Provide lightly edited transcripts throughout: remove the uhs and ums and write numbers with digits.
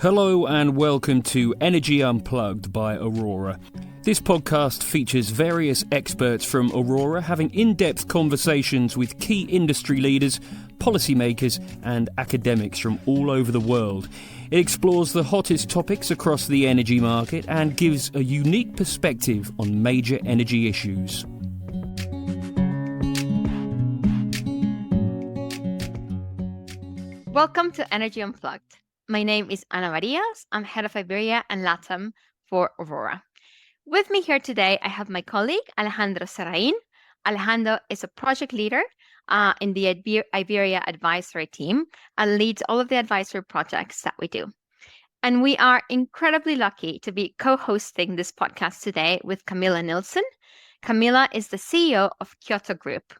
Hello and welcome to Energy Unplugged by Aurora. This podcast features various experts from Aurora having in-depth conversations with key industry leaders, policymakers and academics from all over the world. It explores the hottest topics across the energy market and gives a unique perspective on major energy issues. Welcome to Energy Unplugged. My name is Ana Barillas. I'm head of Iberia and LATAM for Aurora. With me here today, I have my colleague, Alejandro Zerain. Alejandro is a project leader in the Iberia advisory team and leads all of the advisory projects that we do. And we are incredibly lucky to be co-hosting this podcast today with Camilla Nilsson. Camilla is the CEO of Kyoto Group.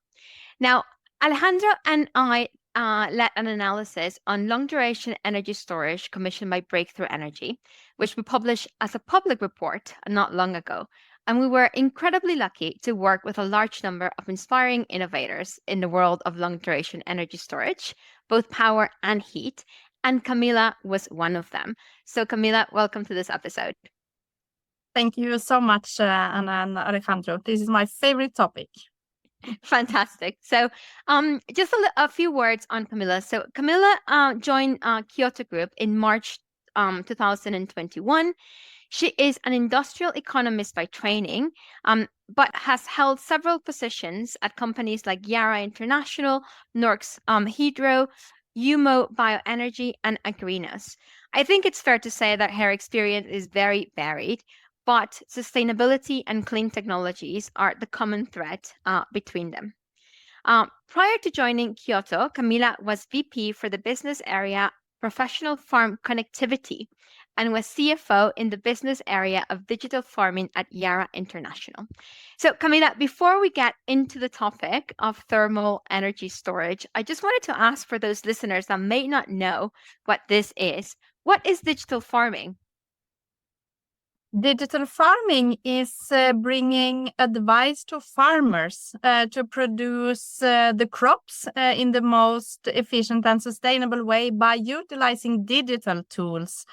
Now, Alejandro and I led an analysis on long-duration energy storage commissioned by Breakthrough Energy, which we published as a public report not long ago. And we were incredibly lucky to work with a large number of inspiring innovators in the world of long-duration energy storage, both power and heat. And Camilla was one of them. So Camilla, welcome to this episode. Thank you so much, Ana and Alejandro. This is my favorite topic. Fantastic. So just a few words on Camilla. So Camilla joined Kyoto Group in March 2021. She is an industrial economist by training, but has held several positions at companies like Yara International, Norsk Hydro, Umoe BioEnergy, and Agrinos. I think it's fair to say that her experience is very varied, but sustainability and clean technologies are the common thread between them. Prior to joining Kyoto, Camilla was VP for the business area Professional Farm Connectivity and was CFO in the business area of digital farming at Yara International. So Camilla, before we get into the topic of thermal energy storage, I just wanted to ask for those listeners that may not know what this is. What is digital farming? Digital farming is bringing advice to farmers to produce the crops in the most efficient and sustainable way by utilizing digital tools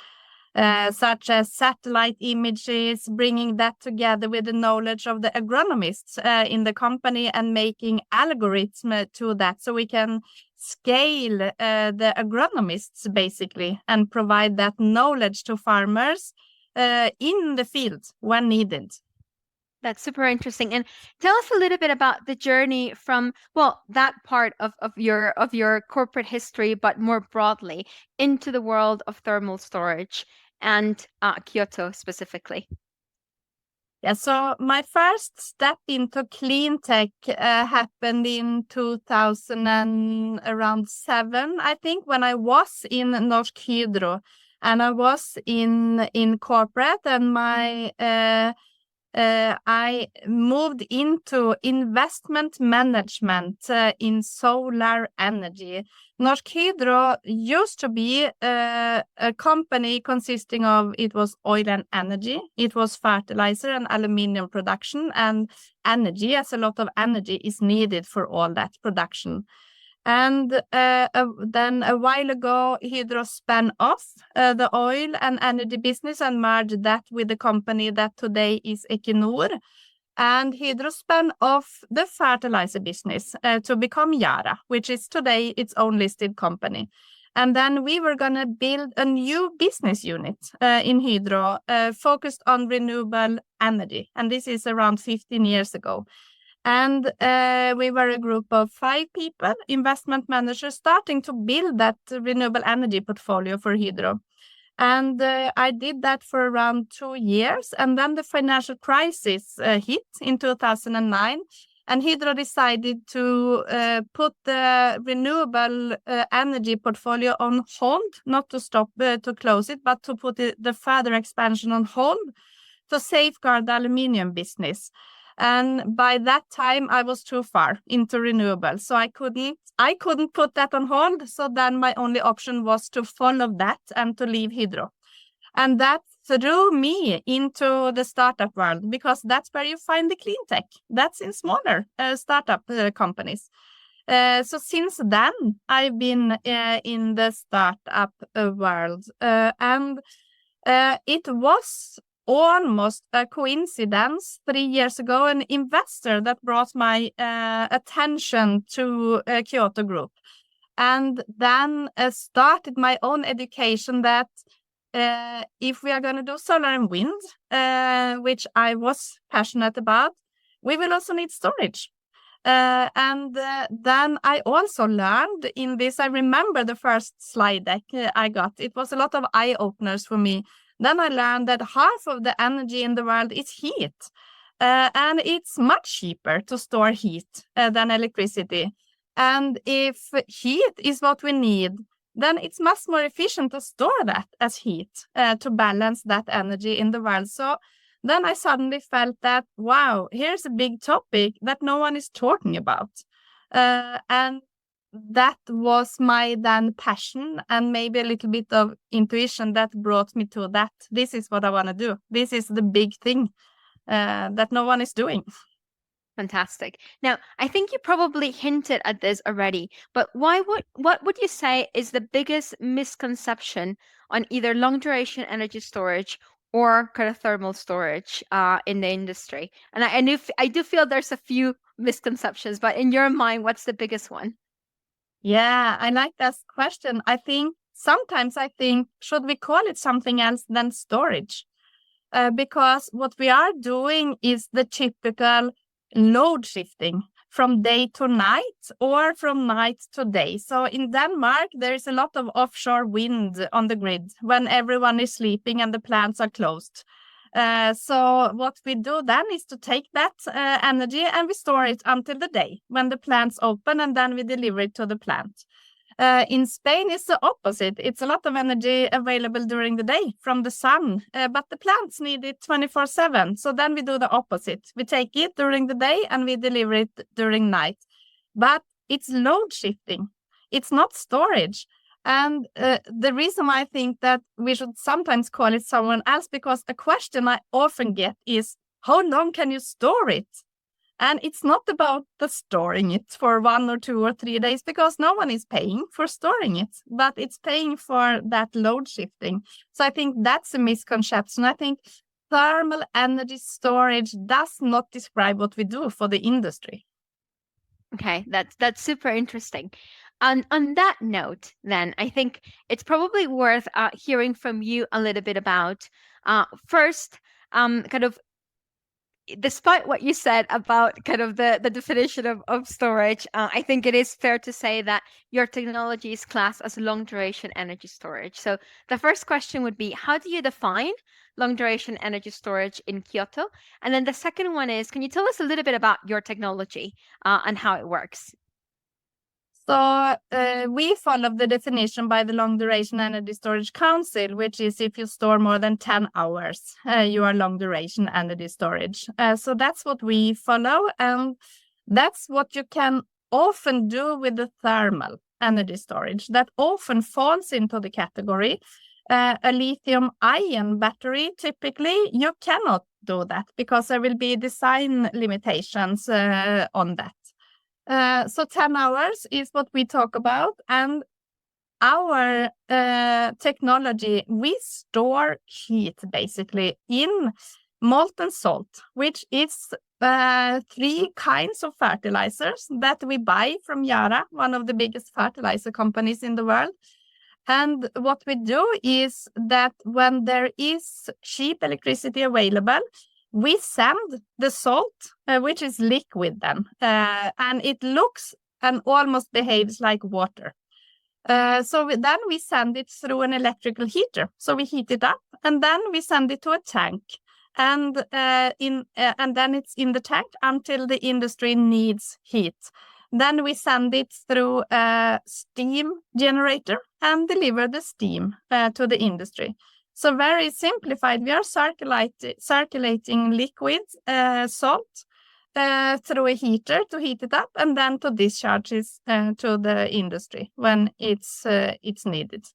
such as satellite images, bringing that together with the knowledge of the agronomists in the company and making algorithms to that so we can scale the agronomists basically and provide that knowledge to farmers in the field when needed. That's super interesting. And tell us a little bit about the journey from, well, that part of your corporate history, but more broadly into the world of thermal storage and Kyoto specifically. Yeah, so my first step into clean tech happened in 2007, I think, when I was in Norsk Hydro. And I was in corporate, and I moved into investment management in solar energy. Norsk Hydro used to be a company consisting of, it was oil and energy, it was fertilizer and aluminium production, and energy, as a lot of energy is needed for all that production. And then a while ago, Hydro spun off the oil and energy business and merged that with the company that today is Equinor. And Hydro spun off the fertilizer business to become Yara, which is today its own listed company. And then we were going to build a new business unit in Hydro focused on renewable energy. And this is around 15 years ago. And we were a group of 5 people, investment managers, starting to build that renewable energy portfolio for Hydro. And I did that for around 2 years. And then the financial crisis hit in 2009. And Hydro decided to put the renewable energy portfolio on hold, not to stop, to close it, but to put the further expansion on hold to safeguard the aluminium business. And by that time, I was too far into renewables, so I couldn't put that on hold. So then my only option was to follow that and to leave Hydro. And that threw me into the startup world, because that's where you find the clean tech. That's in smaller startup companies. So since then, I've been in the startup world, and it was almost a coincidence 3 years ago, an investor that brought my attention to Kyoto Group, and then started my own education that if we are going to do solar and wind, which I was passionate about, we will also need storage. And then I also learned in this, I remember the first slide deck I got. It was a lot of eye-openers for me. Then I learned that half of the energy in the world is heat. And it's much cheaper to store heat than electricity. And if heat is what we need, then it's much more efficient to store that as heat to balance that energy in the world. So then I suddenly felt that, wow, here's a big topic that no one is talking about. And that was my then passion and maybe a little bit of intuition that brought me to that. This is what I want to do. This is the big thing that no one is doing. Fantastic. Now, I think you probably hinted at this already, but what would you say is the biggest misconception on either long duration energy storage or kind of thermal storage in the industry? And I do feel there's a few misconceptions, but in your mind, what's the biggest one? Yeah, I like that question. Sometimes I think, should we call it something else than storage? Because what we are doing is the typical load shifting from day to night or from night to day. So in Denmark, there is a lot of offshore wind on the grid when everyone is sleeping and the plants are closed. So what we do then is to take that energy and we store it until the day when the plants open, and then we deliver it to the plant. In Spain, it's the opposite. It's a lot of energy available during the day from the sun, but the plants need it 24/7. So then we do the opposite. We take it during the day and we deliver it during night. But it's load shifting. It's not storage. And the reason why I think that we should sometimes call it someone else, because a question I often get is, how long can you store it? And it's not about the storing it for 1 or 2 or 3 days, because no one is paying for storing it, but it's paying for that load shifting. So I think that's a misconception. I think thermal energy storage does not describe what we do for the industry. Okay, that's super interesting. On that note, then, I think it's probably worth hearing from you a little bit about first, kind of, despite what you said about kind of the definition of storage, I think it is fair to say that your technology is classed as long duration energy storage. So the first question would be, how do you define long duration energy storage in Kyoto? And then the second one is, can you tell us a little bit about your technology and how it works? So we follow the definition by the Long Duration Energy Storage Council, which is if you store more than 10 hours, you are long duration energy storage. So that's what we follow, and that's what you can often do with the thermal energy storage. That often falls into the category. A lithium-ion battery, typically, you cannot do that because there will be design limitations on that. So 10 hours is what we talk about, and our technology, we store heat basically in molten salt, which is 3 kinds of fertilizers that we buy from Yara, one of the biggest fertilizer companies in the world. And what we do is that when there is cheap electricity available, we send the salt, which is liquid then, and it looks and almost behaves like water. So then we send it through an electrical heater. So we heat it up, and then we send it to a tank, and then it's in the tank until the industry needs heat. Then we send it through a steam generator and deliver the steam to the industry. So very simplified, we are circulating liquid salt through a heater to heat it up, and then to discharge it to the industry when it's needed.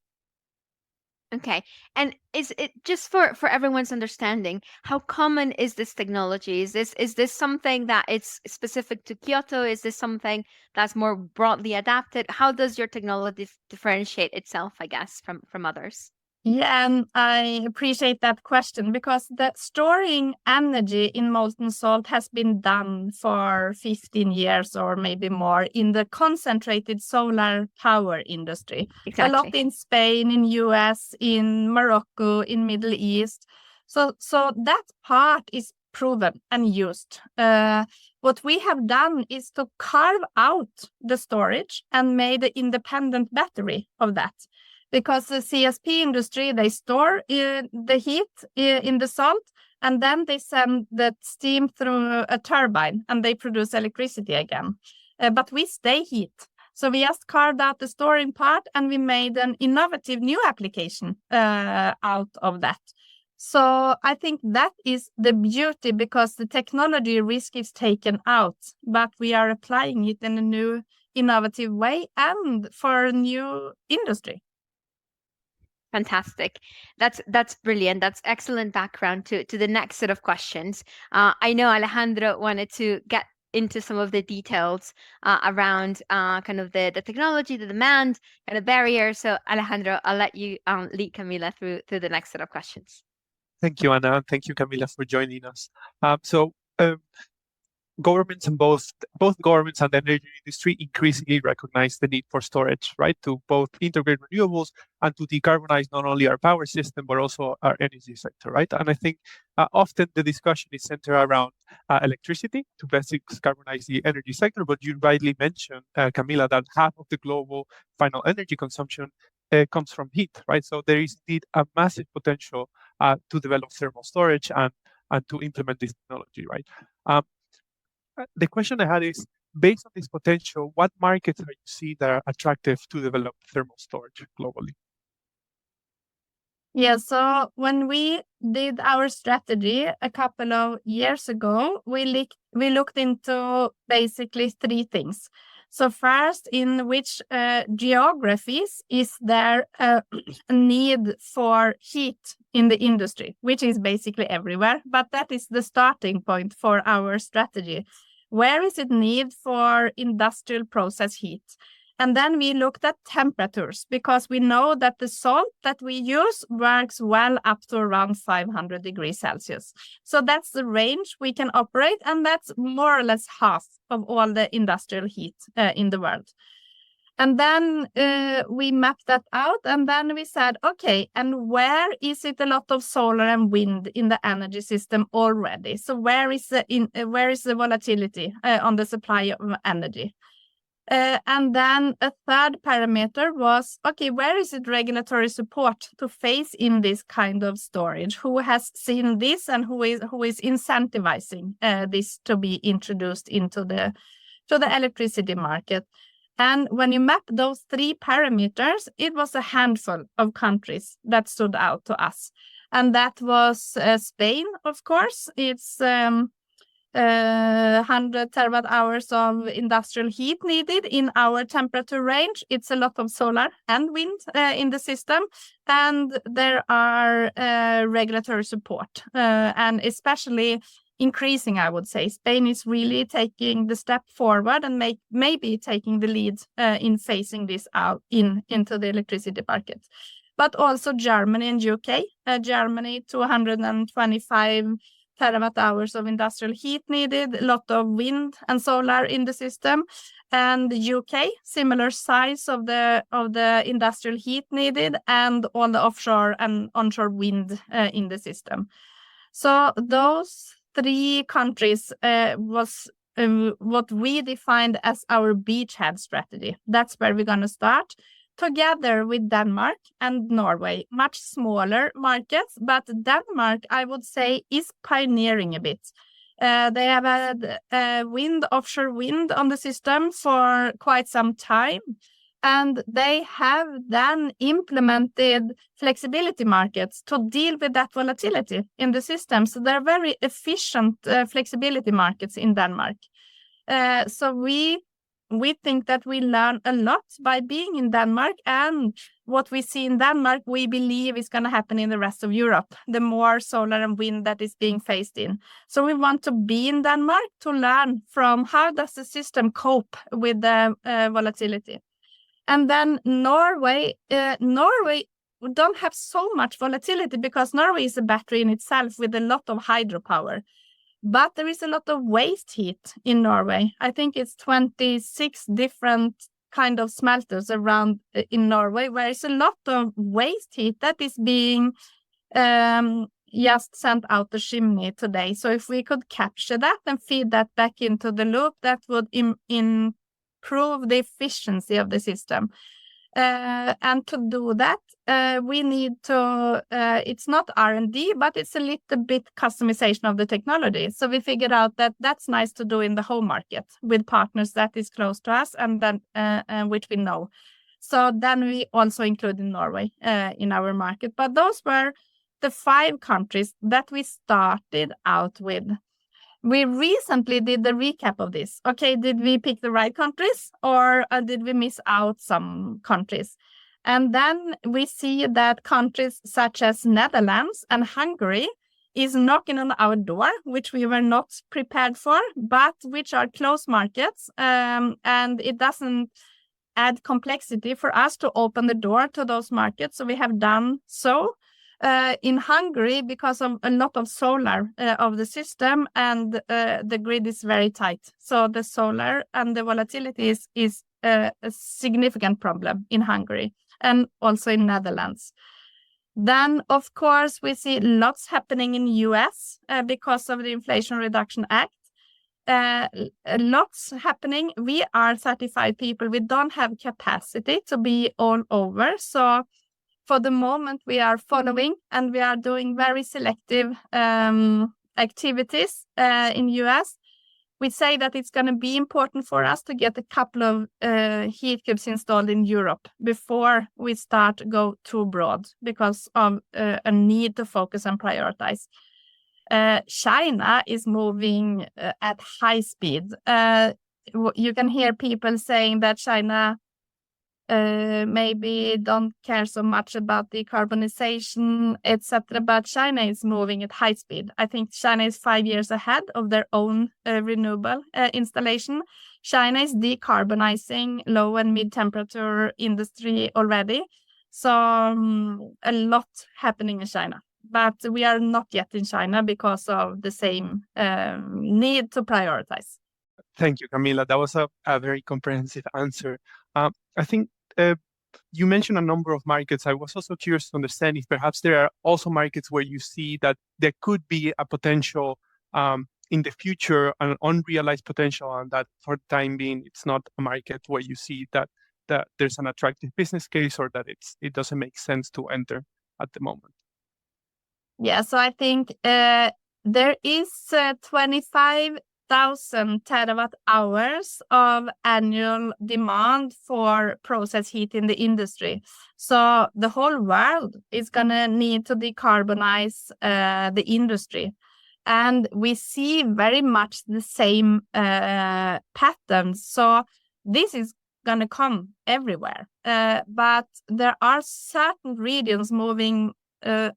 Okay. And is it just for everyone's understanding, how common is this technology? Is this something that it's specific to Kyoto? Is this something that's more broadly adapted? How does your technology differentiate itself, I guess, from others? Yeah, and I appreciate that question because the storing energy in molten salt has been done for 15 years or maybe more in the concentrated solar power industry. Exactly. A lot in Spain, in US, in Morocco, in Middle East. So that part is proven and used. What we have done is to carve out the storage and made an independent battery of that. Because the CSP industry, they store the heat in the salt, and then they send the steam through a turbine, and they produce electricity again. But we stay heat. So we just carved out the storing part, and we made an innovative new application out of that. So I think that is the beauty, because the technology risk is taken out, but we are applying it in a new innovative way and for a new industry. Fantastic. That's brilliant. That's excellent background to the next set of questions. I know Alejandro wanted to get into some of the details around kind of the technology, the demand, and the barriers. So Alejandro, I'll let you lead Camilla through the next set of questions. Thank you, Ana, and thank you, Camilla, for joining us. Governments and both governments and the energy industry increasingly recognize the need for storage, right, to both integrate renewables and to decarbonize not only our power system but also our energy sector, right? And I think often the discussion is centered around electricity to best decarbonize the energy sector. But you rightly mentioned, Camilla, that half of the global final energy consumption comes from heat, right? So there is indeed a massive potential to develop thermal storage and to implement this technology, right? The question I had is, based on this potential, what markets are you see that are attractive to develop thermal storage globally? Yeah, so when we did our strategy a couple of years ago, we looked into basically three things. So first, in which geographies is there a need for heat in the industry, which is basically everywhere, but that is the starting point for our strategy. Where is it need for industrial process heat? And then we looked at temperatures, because we know that the salt that we use works well up to around 500 degrees Celsius. So that's the range we can operate, and that's more or less half of all the industrial heat in the world. And then we mapped that out, and then we said, okay, and where is it a lot of solar and wind in the energy system already? So where is the volatility on the supply of energy? And then a third parameter was, okay, where is it regulatory support to phase in this kind of storage? Who has seen this and who is incentivizing this to be introduced into the electricity market? And when you map those three parameters, it was a handful of countries that stood out to us. And that was Spain, of course. It's 100 terawatt hours of industrial heat needed in our temperature range. It's a lot of solar and wind in the system. And there are regulatory support, and especially increasing, I would say. Spain is really taking the step forward and maybe taking the lead in phasing this out into the electricity market. But also Germany and UK. Germany, 225 terawatt hours of industrial heat needed, a lot of wind and solar in the system. And the UK, similar size of the industrial heat needed, and all the offshore and onshore wind in the system. So those three countries was what we defined as our beachhead strategy. That's where we're going to start, together with Denmark and Norway, much smaller markets, but Denmark, I would say, is pioneering a bit. They have had offshore wind on the system for quite some time, and they have then implemented flexibility markets to deal with that volatility in the system. So they're very efficient flexibility markets in Denmark. So we we think that we learn a lot by being in Denmark, and what we see in Denmark, we believe is going to happen in the rest of Europe, the more solar and wind that is being phased in. So we want to be in Denmark to learn from how does the system cope with the volatility. And then Norway don't have so much volatility because Norway is a battery in itself with a lot of hydropower. But there is a lot of waste heat in Norway. I think it's 26 different kind of smelters around in Norway, where it's a lot of waste heat that is being just sent out the chimney today. So if we could capture that and feed that back into the loop, that would improve the efficiency of the system. And to do that, we need to, it's not R&D, but it's a little bit customization of the technology. So we figured out that that's nice to do in the home market with partners that is close to us and then which we know. So then we also include in Norway in our market. But those were the 5 countries that we started out with. We recently did the recap of this. Okay, did we pick the right countries or did we miss out some countries? And then we see that countries such as Netherlands and Hungary is knocking on our door, which we were not prepared for, but which are close markets. And it doesn't add complexity for us to open the door to those markets. So we have done so. In Hungary, because of a lot of solar of the system, and the grid is very tight. So the solar and the volatility is a significant problem in Hungary and also in Netherlands. Then, of course, we see lots happening in US because of the Inflation Reduction Act. Lots happening. We are 35 people. We don't have capacity to be all over. So for the moment, we are following and we are doing very selective activities in US. We say that it's going to be important for us to get a couple of heat cubes installed in Europe before we start go too broad because of a need to focus and prioritize. China is moving at high speed. You can hear people saying that China maybe don't care so much about decarbonization, etc. But China is moving at high speed. I think China is 5 years ahead of their own renewable installation. China is decarbonizing low and mid-temperature industry already. So a lot happening in China. But we are not yet in China because of the same need to prioritize. Thank you, Camilla. That was a very comprehensive answer. I think you mentioned a number of markets. I was also curious to understand if perhaps there are also markets where you see that there could be a potential in the future, an unrealized potential, and that for the time being, it's not a market where you see that there's an attractive business case or that it doesn't make sense to enter at the moment. Yeah, so I think there is 25,000 terawatt hours of annual demand for process heat in the industry. So the whole world is going to need to decarbonize the industry. And we see very much the same patterns. So this is going to come everywhere. But there are certain regions moving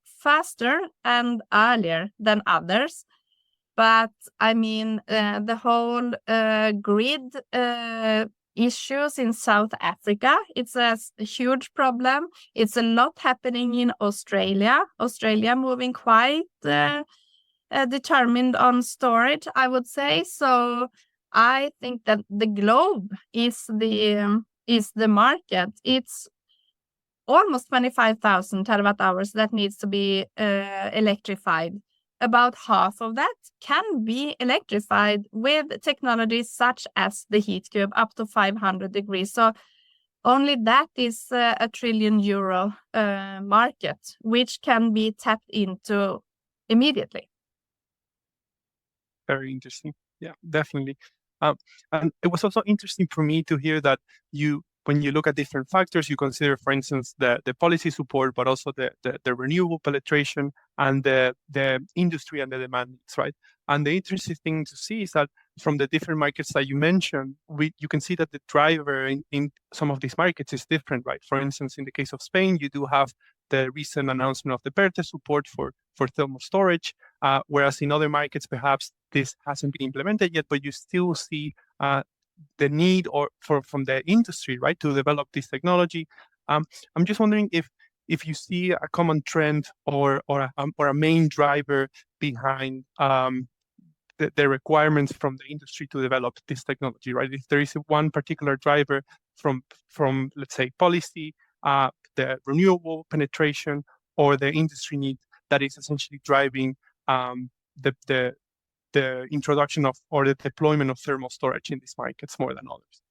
faster and earlier than others. But I mean, the whole grid issues in South Africa, it's a huge problem. It's a lot happening in Australia. Australia moving quite determined on storage, I would say. So I think that the globe is the market. It's almost 25,000 terawatt hours that needs to be electrified. About half of that can be electrified with technologies such as the heat cube up to 500 degrees. So only that is a €1 trillion market, which can be tapped into immediately. Very interesting. Yeah, definitely. And it was also interesting for me to hear that when you look at different factors, you consider, for instance, the policy support, but also the renewable penetration and the industry and the demand needs, right? And the interesting thing to see is that from the different markets that you mentioned, you can see that the driver in some of these markets is different, right? For instance, in the case of Spain, you do have the recent announcement of the PERTE support for thermal storage, whereas in other markets, perhaps this hasn't been implemented yet, but you still see the need from the industry, right, to develop this technology. I'm just wondering if you see a common trend or a main driver behind the requirements from the industry to develop this technology, right? If there is one particular driver from let's say policy, the renewable penetration, or the industry need that is essentially driving the introduction of or the deployment of thermal storage in these markets more than others.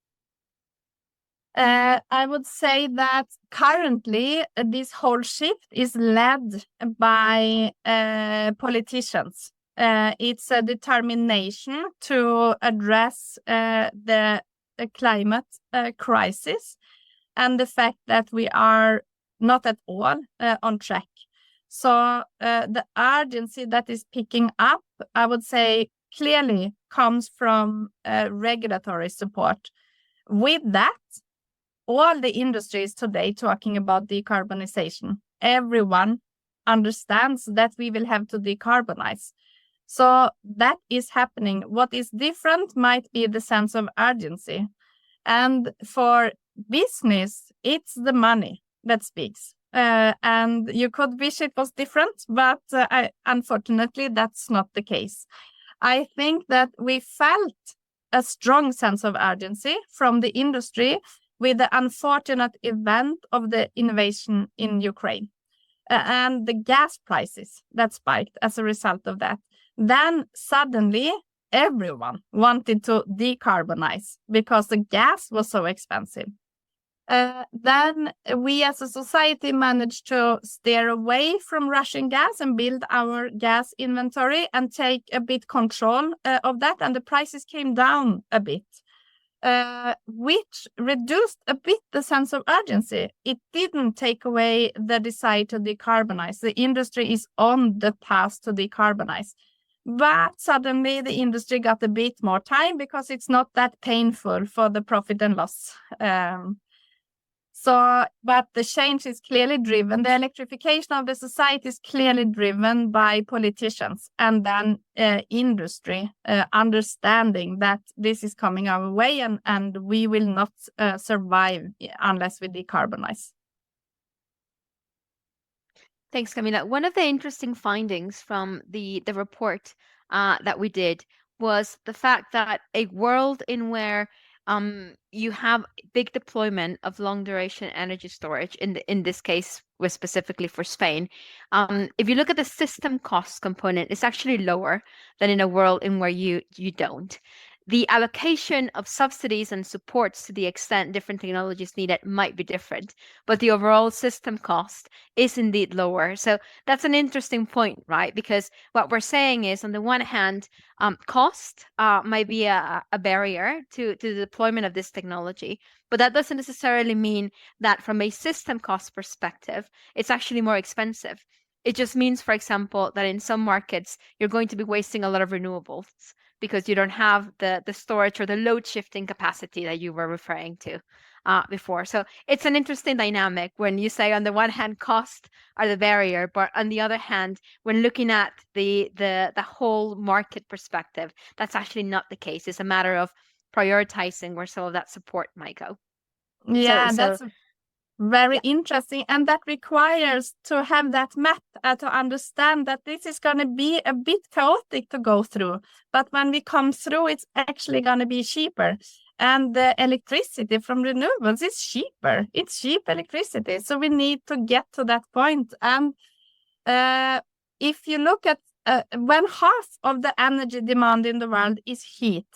I would say that currently this whole shift is led by politicians. It's a determination to address the climate crisis and the fact that we are not at all on track. So the urgency that is picking up, I would say, clearly comes from regulatory support. With that, all the industries today talking about decarbonization, everyone understands that we will have to decarbonize. So that is happening. What is different might be the sense of urgency. And for business, it's the money that speaks. And you could wish it was different, but unfortunately, that's not the case. I think that we felt a strong sense of urgency from the industry with the unfortunate event of the invasion in Ukraine and the gas prices that spiked as a result of that. Then suddenly everyone wanted to decarbonize because the gas was so expensive. Then we as a society managed to steer away from Russian gas and build our gas inventory and take a bit control of that. And the prices came down a bit, which reduced a bit the sense of urgency. It didn't take away the desire to decarbonize. The industry is on the path to decarbonize. But suddenly the industry got a bit more time because it's not that painful for the profit and loss. But the change is clearly driven. The electrification of the society is clearly driven by politicians and then industry understanding that this is coming our way and we will not survive unless we decarbonize. Thanks, Camilla. One of the interesting findings from the report that we did was the fact that a world in where you have big deployment of long duration energy storage, in this case was specifically for Spain. If you look at the system cost component, it's actually lower than in a world in where you don't. The allocation of subsidies and supports to the extent different technologies needed might be different, but the overall system cost is indeed lower. So that's an interesting point, right? Because what we're saying is, on the one hand, cost might be a barrier to the deployment of this technology, but that doesn't necessarily mean that from a system cost perspective, it's actually more expensive. It just means, for example, that in some markets, you're going to be wasting a lot of renewables because you don't have the storage or the load shifting capacity that you were referring to before. So it's an interesting dynamic when you say on the one hand, costs are the barrier, but on the other hand, when looking at the whole market perspective, that's actually not the case. It's a matter of prioritizing where some of that support might go. Yeah, that's very interesting. And that requires to have that map to understand that this is going to be a bit chaotic to go through. But when we come through, it's actually going to be cheaper. And the electricity from renewables is cheaper. It's cheap electricity. So we need to get to that point. And if you look at when half of the energy demand in the world is heat,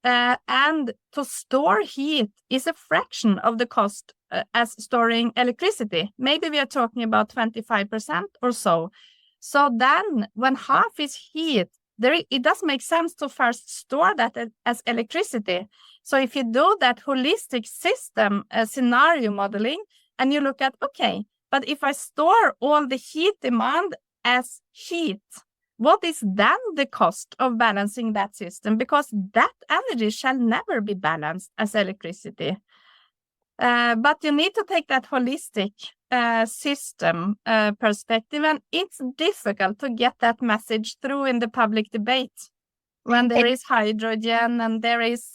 and to store heat is a fraction of the cost as storing electricity. Maybe we are talking about 25% or so. So then when half is heat, it does make sense to first store that as electricity. So if you do that holistic system scenario modeling and you look at, okay, but if I store all the heat demand as heat, what is then the cost of balancing that system? Because that energy shall never be balanced as electricity. But you need to take that holistic system perspective, and it's difficult to get that message through in the public debate when there is hydrogen and there is,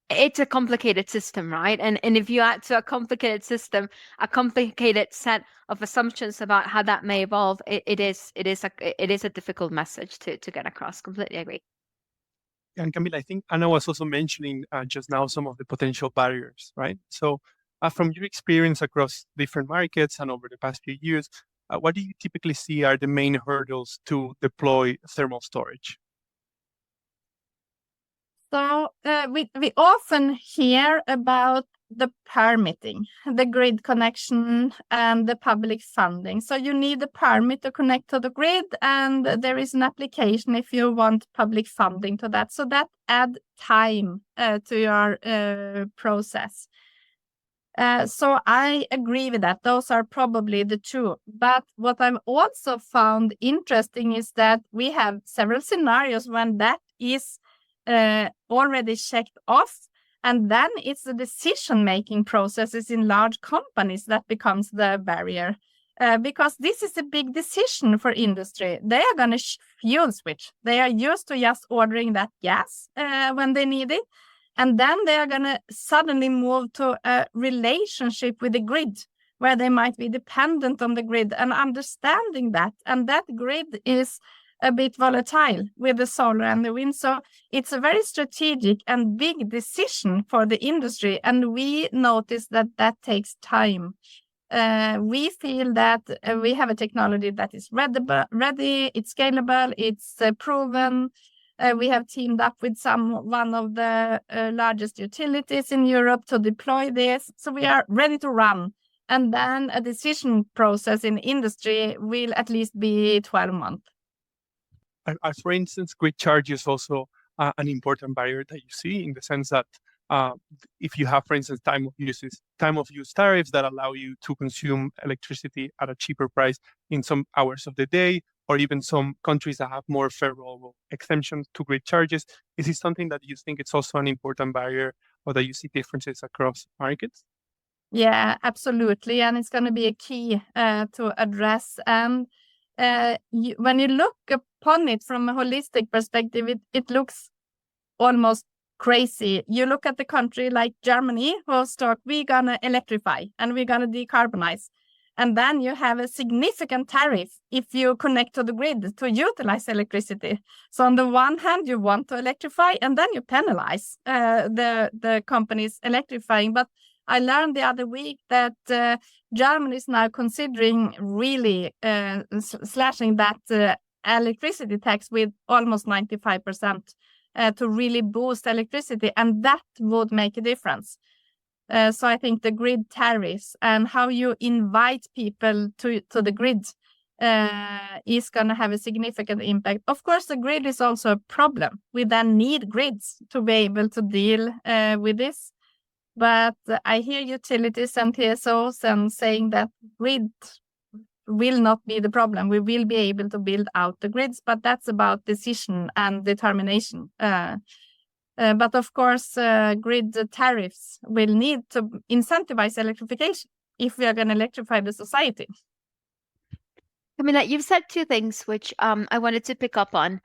It's a complicated system, right? And if you add to a complicated system a complicated set of assumptions about how that may evolve, it is a difficult message to get across. Completely agree. And Camilla, I think Ana was also mentioning just now some of the potential barriers, right? So from your experience across different markets and over the past few years, what do you typically see are the main hurdles to deploy thermal storage? So we often hear about the permitting, the grid connection, and the public funding. So you need a permit to connect to the grid, and there is an application if you want public funding to that. So that adds time to your process. So I agree with that. Those are probably the two. But what I've also found interesting is that we have several scenarios when that is already checked off, and then it's the decision-making processes in large companies that becomes the barrier, because this is a big decision for industry. They are going to fuel switch. They are used to just ordering that gas when they need it, and then they are going to suddenly move to a relationship with the grid where they might be dependent on the grid, and understanding that, and that grid is a bit volatile with the solar and the wind. So it's a very strategic and big decision for the industry. And we notice that that takes time. We feel that we have a technology that is ready, it's scalable, it's proven. We have teamed up with one of the largest utilities in Europe to deploy this. So we are ready to run. And then a decision process in industry will at least be 12 months. For instance, grid charge is also an important barrier that you see, in the sense that if you have, for instance, time of use tariffs that allow you to consume electricity at a cheaper price in some hours of the day, or even some countries that have more favorable exemptions to grid charges, is this something that you think it's also an important barrier, or that you see differences across markets? Yeah, absolutely. And it's going to be a key to address. And when you look upon it from a holistic perspective, it looks almost crazy. You look at the country like Germany, who's talk, we're going to electrify and we're going to decarbonize. And then you have a significant tariff if you connect to the grid to utilize electricity. So on the one hand, you want to electrify, and then you penalize the companies electrifying. But I learned the other week that Germany is now considering really slashing that electricity tax with almost 95% to really boost electricity, and that would make a difference. So I think the grid tariffs and how you invite people to the grid is going to have a significant impact. Of course, the grid is also a problem. We then need grids to be able to deal with this. But I hear utilities and TSOs and saying that grid will not be the problem. We will be able to build out the grids, but that's about decision and determination. But of course, grid tariffs will need to incentivize electrification if we are going to electrify the society. Camilla, you've said two things which I wanted to pick up on.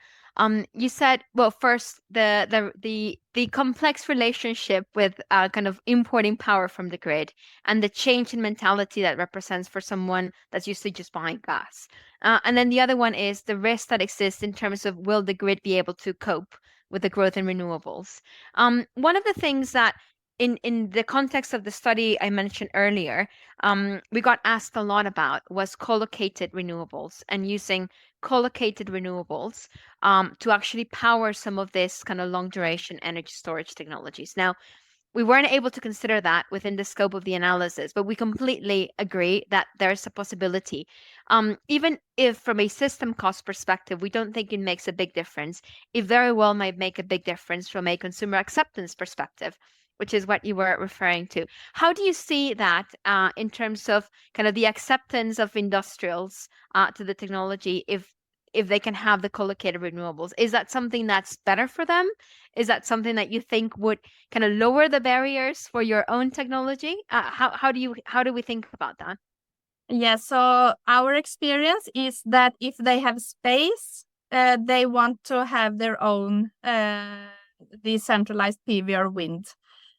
You said, well, first, the complex relationship with kind of importing power from the grid, and the change in mentality that represents for someone that's used to just buying gas. And then the other one is the risk that exists in terms of, will the grid be able to cope with the growth in renewables? One of the things that in the context of the study I mentioned earlier, we got asked a lot about was co-located renewables, and using co-located renewables to actually power some of this kind of long duration energy storage technologies. Now, we weren't able to consider that within the scope of the analysis, but we completely agree that there's a possibility. Even if from a system cost perspective, we don't think it makes a big difference, it very well might make a big difference from a consumer acceptance perspective, which is what you were referring to. How do you see that in terms of kind of the acceptance of industrials to the technology, if if they can have the co-located renewables? Is that something that's better for them? Is that something that you think would kind of lower the barriers for your own technology? How do we think about that? Yeah, so our experience is that if they have space, they want to have their own decentralized PV or wind.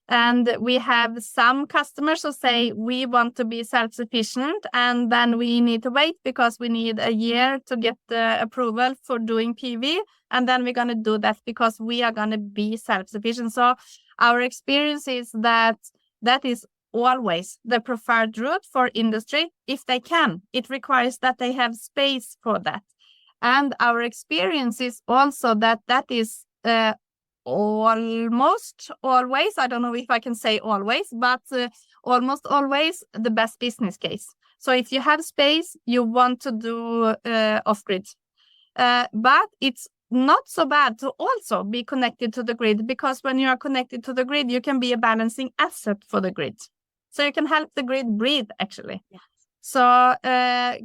And we have some customers who say we want to be self-sufficient, and then we need to wait because we need a year to get the approval for doing PV. And then we're going to do that because we are going to be self-sufficient. So our experience is that is always the preferred route for industry if they can. It requires that they have space for that. And our experience is also that is almost always, I don't know if I can say always, but almost always the best business case. So if you have space, you want to do off-grid. But it's not so bad to also be connected to the grid, because when you are connected to the grid, you can be a balancing asset for the grid. So you can help the grid breathe, actually. Yeah. So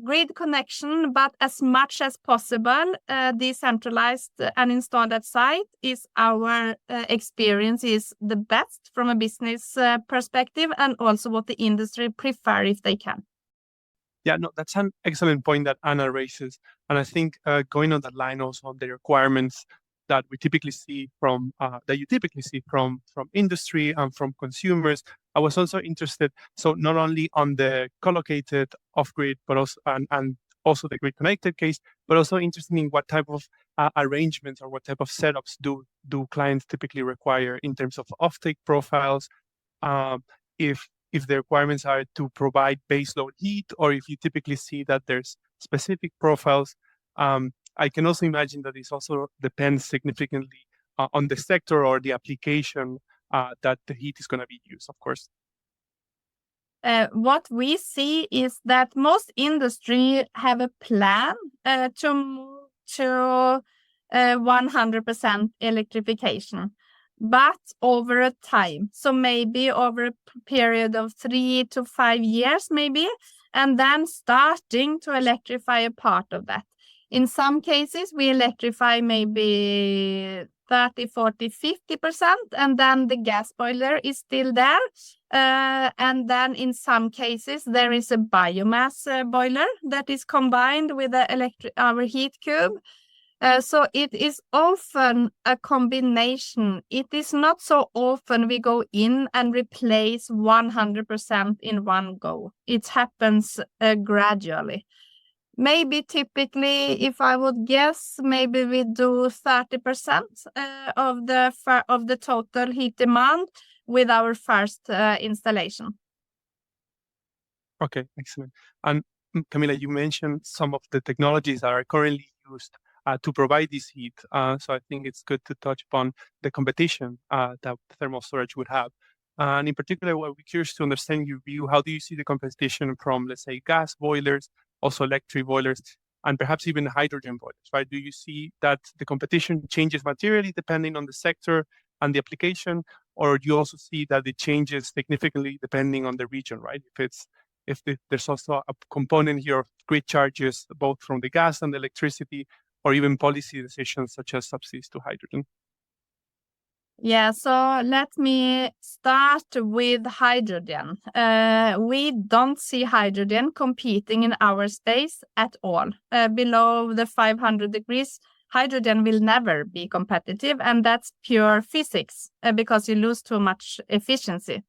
grid connection, but as much as possible, decentralized and installed at site is our experience is the best from a business perspective, and also what the industry prefer if they can. Yeah, no, that's an excellent point that Ana raises. And I think going on that line also on the requirements that we typically see from that you typically see from industry and from consumers. I was also interested, so not only on the co-located off-grid, but also and also the grid-connected case, but also interested in what type of arrangements or what type of setups do clients typically require in terms of offtake profiles, if the requirements are to provide baseload heat, or if you typically see that there's specific profiles. I can also imagine that this also depends significantly on the sector or the application that the heat is going to be used, of course. What we see is that most industry have a plan to move to 100% electrification, but over a time. So maybe over a period of 3 to 5 years, maybe, and then starting to electrify a part of that. In some cases, we electrify maybe 30, 40, 50%, and then the gas boiler is still there. And then in some cases, there is a biomass boiler that is combined with our heat cube. So it is often a combination. It is not so often we go in and replace 100% in one go. It happens gradually. Maybe typically, if I would guess, maybe we do 30% of the total heat demand with our first installation. Okay, excellent. And Camilla, you mentioned some of the technologies that are currently used to provide this heat. So I think it's good to touch upon the competition that thermal storage would have. And in particular, we're curious to understand your view. How do you see the competition from, let's say, gas boilers, also electric boilers, and perhaps even hydrogen boilers, right? Do you see that the competition changes materially depending on the sector and the application, or do you also see that it changes significantly depending on the region, right? If there's also a component here of grid charges, both from the gas and the electricity, or even policy decisions such as subsidies to hydrogen? Yeah, so let me start with hydrogen. We don't see hydrogen competing in our space at all. Below the 500 degrees, hydrogen will never be competitive, and that's pure physics because you lose too much efficiency.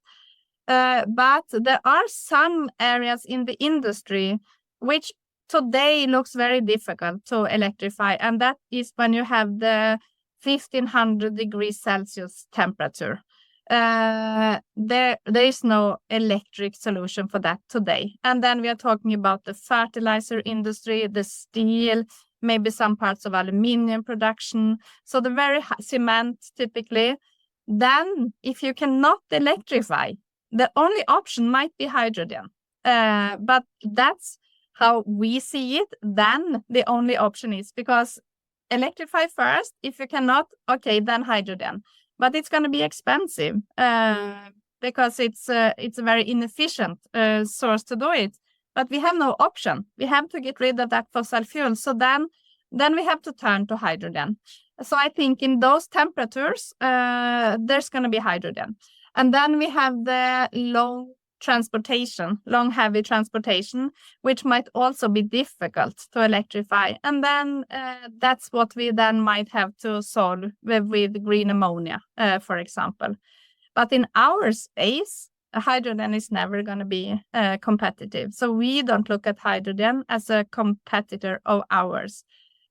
But there are some areas in the industry which today looks very difficult to electrify, and that is when you have the 1500 degrees Celsius temperature. There is no electric solution for that today. And then we are talking about the fertilizer industry, the steel, maybe some parts of aluminium production. So the very cement typically. Then if you cannot electrify, the only option might be hydrogen. But that's how we see it. Then the only option is because electrify first. If you cannot, okay, then hydrogen. But it's going to be expensive because it's a very inefficient source to do it. But we have no option. We have to get rid of that fossil fuel. So then then we have to turn to hydrogen. So I think in those temperatures, there's going to be hydrogen. And then we have the long heavy transportation, which might also be difficult to electrify. And then that's what we then might have to solve with green ammonia, for example. But in our space, hydrogen is never going to be competitive. So we don't look at hydrogen as a competitor of ours.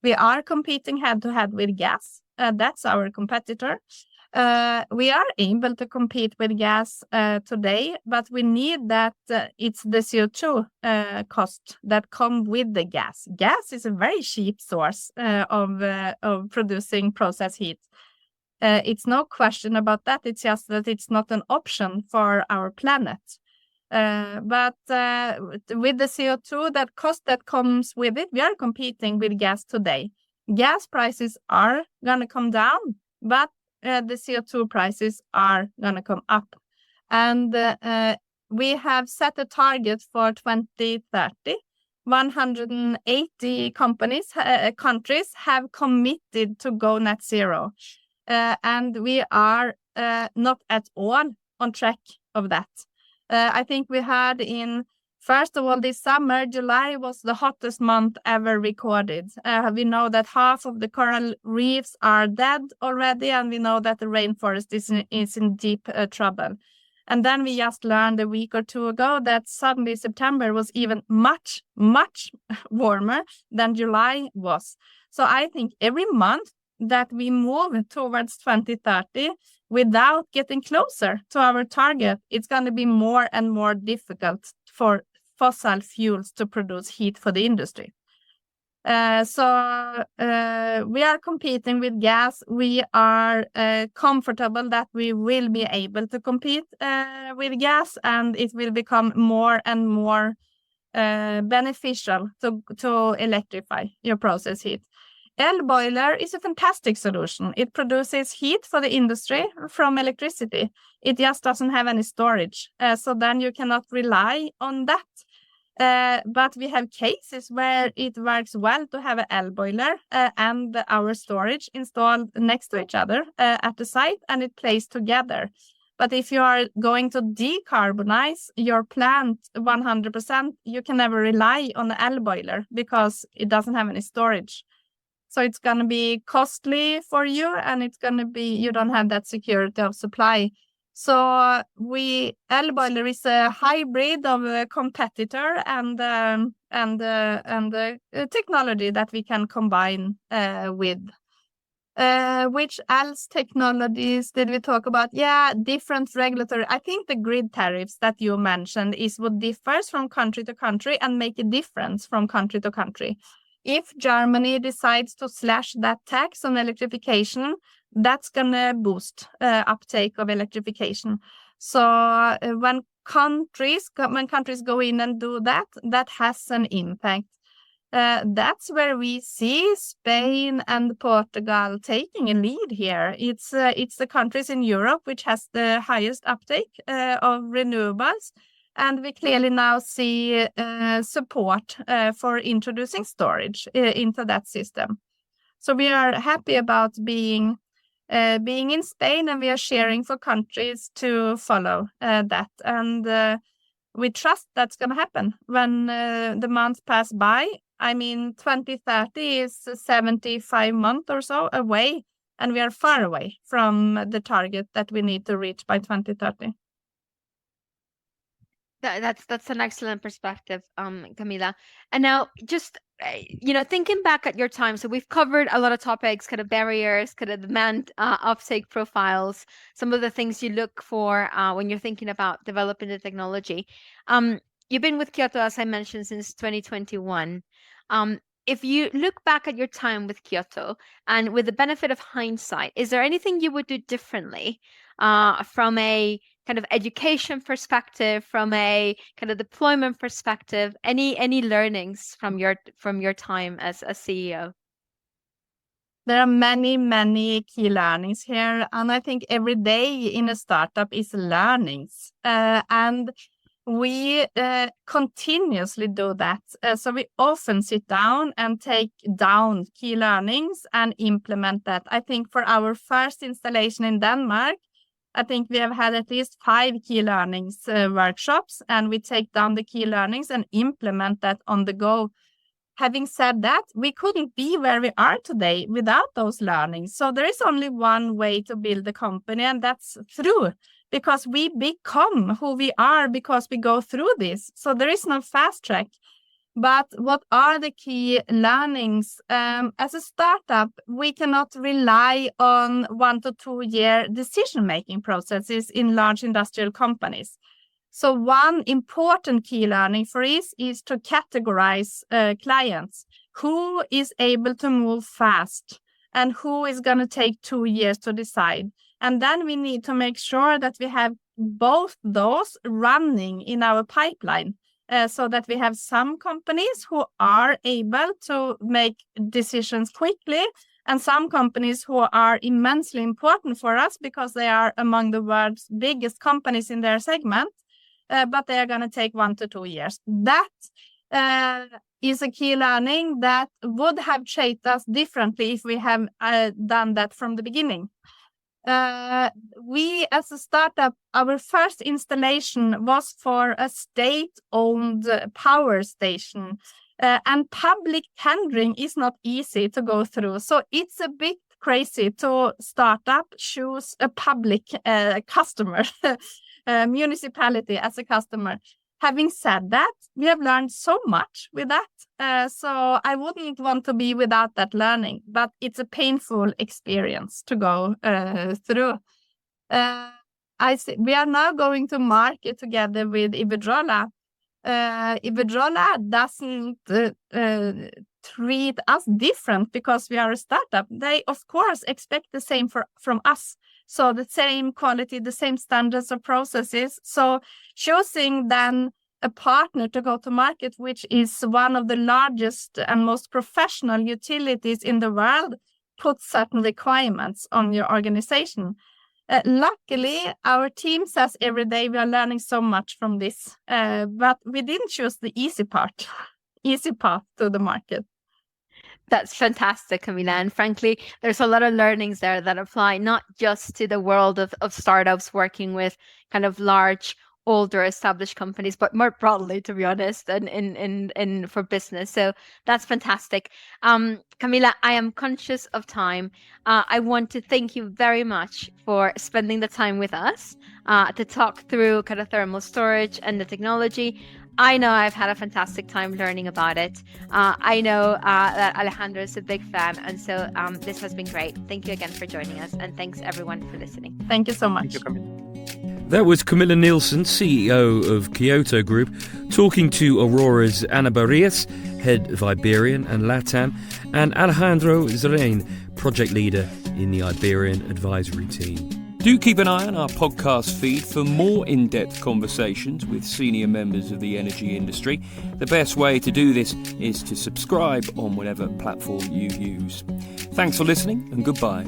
We are competing head-to-head with gas. That's our competitor. We are able to compete with gas today, but we need that it's the CO2 cost that come with the gas. Gas is a very cheap source of producing process heat. It's no question about that. It's just that it's not an option for our planet. But with the CO2 that cost that comes with it, we are competing with gas today. Gas prices are going to come down, but the CO2 prices are going to come up. And we have set a target for 2030. 180 countries have committed to go net zero. And we are not at all on track of that. I think we had first of all, this summer, July was the hottest month ever recorded. We know that half of the coral reefs are dead already, and we know that the rainforest is in deep trouble. And then we just learned a week or two ago that suddenly September was even much, much warmer than July was. So I think every month that we move towards 2030 without getting closer to our target, it's going to be more and more difficult for fossil fuels to produce heat for the industry. So we are competing with gas. We are comfortable that we will be able to compete with gas, and it will become more and more beneficial to electrify your process heat. Boiler is a fantastic solution. It produces heat for the industry from electricity. It just doesn't have any storage. So then you cannot rely on that. But we have cases where it works well to have an boiler and our storage installed next to each other at the site, and it plays together. But if you are going to decarbonize your plant 100%, you can never rely on the boiler because it doesn't have any storage. So it's going to be costly for you, and it's going to be, you don't have that security of supply. So boiler is a hybrid of a competitor and technology that we can combine with. Which else technologies did we talk about? Yeah, different regulatory. I think the grid tariffs that you mentioned is what differs from country to country and make a difference from country to country. If Germany decides to slash that tax on electrification, that's going to boost uptake of electrification. So when countries go in and do that, that has an impact. That's where we see Spain and Portugal taking a lead here. It's the countries in Europe which has the highest uptake of renewables. And we clearly now see support for introducing storage into that system. So we are happy about being in Spain, and we are sharing for countries to follow that. And we trust that's going to happen when the months pass by. I mean, 2030 is 75 months or so away, and we are far away from the target that we need to reach by 2030. That's an excellent perspective, Camilla. And now, just thinking back at your time, so we've covered a lot of topics, kind of barriers, kind of demand uptake profiles, some of the things you look for when you're thinking about developing the technology. You've been with Kyoto, as I mentioned, since 2021. If you look back at your time with Kyoto, and with the benefit of hindsight, is there anything you would do differently from a kind of education perspective, from a kind of deployment perspective? Any learnings from your time as a CEO? There are many key learnings here, and I think every day in a startup is learnings. And we continuously do that. So we often sit down and take down key learnings and implement that. I think for our first installation in Denmark, I think we have had at least 5 key learnings workshops, and we take down the key learnings and implement that on the go. Having said that, we couldn't be where we are today without those learnings. So there is only one way to build a company, and that's through, because we become who we are because we go through this. So there is no fast track. But what are the key learnings? As a startup, we cannot rely on 1 to 2 year decision-making processes in large industrial companies. So one important key learning for us is to categorize clients. Who is able to move fast and who is going to take 2 years to decide? And then we need to make sure that we have both those running in our pipeline so that we have some companies who are able to make decisions quickly and some companies who are immensely important for us because they are among the world's biggest companies in their segment. But they are going to take 1 to 2 years. That is a key learning that would have shaped us differently if we have done that from the beginning. We, as a startup, our first installation was for a state-owned power station. And public tendering is not easy to go through. So it's a bit crazy to start up, choose a public customer. Municipality as a customer. Having said that, we have learned so much with that. So I wouldn't want to be without that learning, but it's a painful experience to go through. We are now going to market together with Iberdrola. Iberdrola doesn't treat us different because we are a startup. They, of course, expect the same from us. So the same quality, the same standards of processes. So choosing then a partner to go to market, which is one of the largest and most professional utilities in the world, puts certain requirements on your organization. Luckily, our team says every day we are learning so much from this, but we didn't choose the easy path to the market. That's fantastic, Camilla. And frankly, there's a lot of learnings there that apply not just to the world of startups working with kind of large, older, established companies, but more broadly, to be honest, and in for business. So that's fantastic. Camilla, I am conscious of time. I want to thank you very much for spending the time with us to talk through kind of thermal storage and the technology. I know I've had a fantastic time learning about it. I know that Alejandro is a big fan, and so this has been great. Thank you again for joining us, and thanks everyone for listening. Thank you so much. Thank you, Camilla. That was Camilla Nilsson, CEO of Kyoto Group, talking to Aurora's Ana Barillas, head of Iberian and LATAM, and Alejandro Zerain, project leader in the Iberian advisory team. Do keep an eye on our podcast feed for more in-depth conversations with senior members of the energy industry. The best way to do this is to subscribe on whatever platform you use. Thanks for listening, and goodbye.